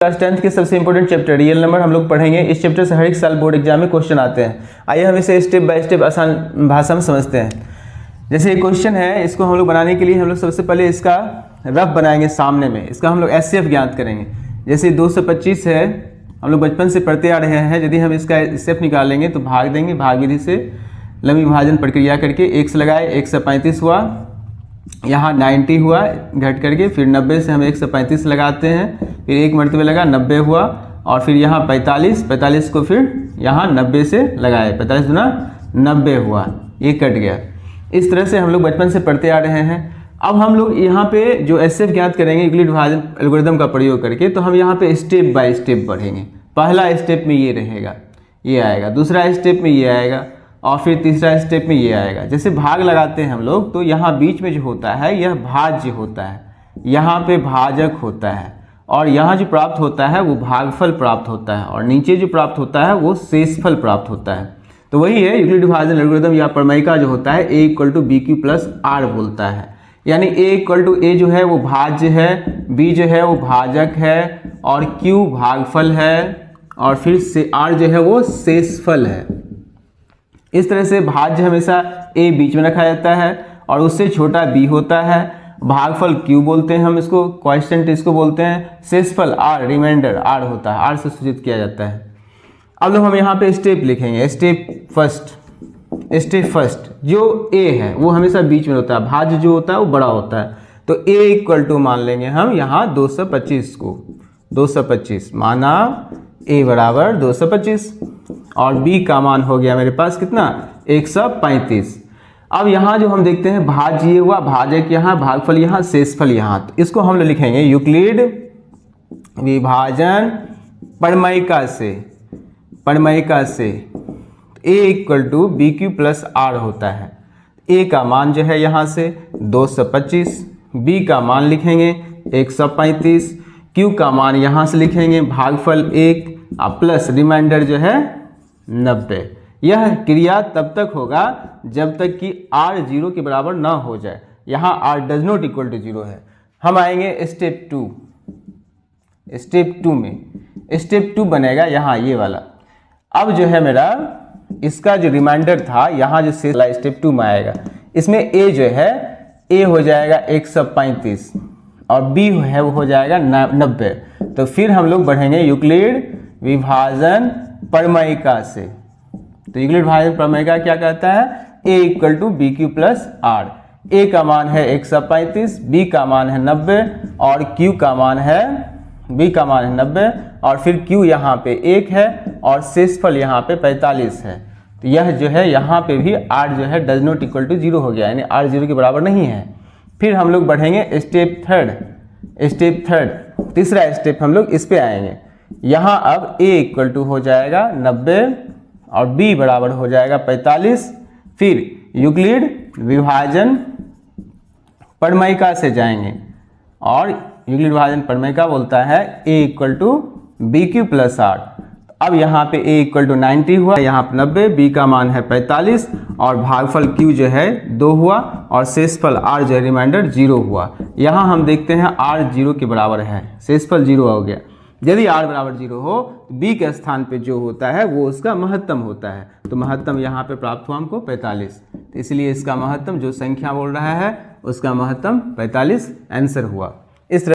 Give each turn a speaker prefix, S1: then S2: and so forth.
S1: Class 10th के सबसे important chapter real number हम लोग पढ़ेंगे। इस चैप्टर से हर एक साल बोर्ड एग्जाम में क्वेश्चन आते हैं। आइए हम इसे स्टेप बाय स्टेप आसान भाषा में समझते हैं। जैसे ये क्वेश्चन है, इसको हम लोग बनाने के लिए हम लोग सबसे पहले इसका रफ बनाएंगे सामने में। इसका हम लोग एचसीएफ ज्ञात करेंगे। जैसे 225 है, हम लोग बचपन से पढ़ते आ रहे हैं। यदि हम इसका एचसीएफ निकालेंगे तो भाग देंगे, भाग विधि से लंबी विभाजन प्रक्रिया करके 1 से लगाए 135 हुआ, यहाँ 90 हुआ घट करके, फिर 90 से हम 135 लगाते हैं, फिर एक मरतबे लगा 90 हुआ, और फिर यहाँ 45 को फिर यहाँ 90 से लगाए, 45 गुना 90 हुआ, ये कट गया। इस तरह से हम लोग बचपन से पढ़ते आ रहे हैं। अब हम लोग यहाँ पे जो एचसीएफ ज्ञात करेंगे यूक्लिड विभाजन एल्गोरिथम का प्रयोग करके, तो हम यहाँ पे स्टेप बाय स्टेप बढ़ेंगे। पहला स्टेप में ये रहेगा, ये आएगा, दूसरा स्टेप में ये आएगा, और फिर तीसरा स्टेप में ये आएगा। जैसे भाग लगाते हैं हम लोग, तो यहाँ बीच में जो होता है यह भाज्य होता है, यहाँ पे भाजक होता है, और यहाँ जो प्राप्त होता है वो भागफल प्राप्त होता है, और नीचे जो प्राप्त होता है वो शेषफल प्राप्त होता है। तो वही है यूक्लिड विभाजन एल्गोरिथम या प्रमेयिका जो होता है A = BQ + R बोलता है। यानी A = A जो है वो भाज्य है, B जो है वो भाजक है, और Q भागफल है, और फिर से R जो है वो शेषफल है। इस तरह से भाज्य हमेशा A बीच में रखा जाता है, और उससे छोटा B होता है। भागफल Q बोलते हैं हम इसको, क्वांटिटी इसको बोलते हैं। शेषफल R, रिमाइंडर R होता है, R से सूचित किया जाता है। अब लोग हम यहाँ पे स्टेप लिखेंगे। स्टेप फर्स्ट जो A है वो हमेशा बीच में होता है, भाज्य जो होता है वो बड़ा होता है। तो A = मान लेंगे हम यहाँ 225 को, 225 माना A = 225, और B का मान हो गया मेरे पास कितना, 135। अब यहाँ जो हम देखते हैं भाज्य ये हुआ, भाजक यहाँ, भागफल यहाँ, शेषफल यहाँ। तो इसको हम लोग लिखेंगे यूक्लिड विभाजन प्रमेयिका से A = BQ + R होता है। A का मान जो है यहाँ से 225, B का मान लिखेंगे 135, Q का मान यहाँ से लिखेंगे भागफल 1 प्लस रिमाइंडर जो है 90। यह क्रिया तब तक होगा जब तक कि R 0 के बराबर ना हो जाए। यहाँ R ≠ 0 है। हम आएंगे स्टेप 2 में। स्टेप 2 बनेगा यहाँ ये वाला। अब जो है मेरा इसका जो रिमाइंडर था यहाँ जो शेष स्टेप 2 में आएगा, इसमें A जो है A हो जाएगा 135, और B है वो हो जाएगा 90। तो फिर हम लोग बढ़ेंगे यूक्लिड विभाजन प्रमेयिका से। तो यूक्लिड विभाजन प्रमेयिका क्या कहता है, A = BQ + R। A का मान है 135, B का मान है 90, और Q का मान है, B का मान है 90, और फिर Q यहाँ पे 1 है, और शेषफल यहाँ पे 45 है। तो यह जो है यहाँ पे भी R जो है ≠ 0 हो गया, यानी R 0 के बराबर नहीं है। फिर हम लोग बढ़ेंगे स्टेप थर्ड, तीसरा स्टेप हम लोग इस पे आएंगे। यहाँ अब A = हो जाएगा 90, और B बराबर हो जाएगा 45। फिर यूक्लिड विभाजन प्रमेयिका से जाएंगे, और यूक्लिड विभाजन प्रमेयिका बोलता है A = BQ + R। अब यहाँ पे A = 90 हुआ, यहाँ पे 90, B का मान है 45, और भागफल Q जो है 2 हुआ, और शेषफल R जो है रिमाइंडर 0 हुआ। यहाँ हम देखते हैं R 0 के बराबर है, शेषफल 0 हो गया। यदि R = 0 हो तो B के स्थान पे जो होता है वो उसका महत्तम होता है। तो महत्तम यहाँ पे प्राप्त हुआ हमको 45, तो इसलिए इसका महत्तम जो संख्या बोल रहा है उसका महत्तम 45 आंसर हुआ। इस तरह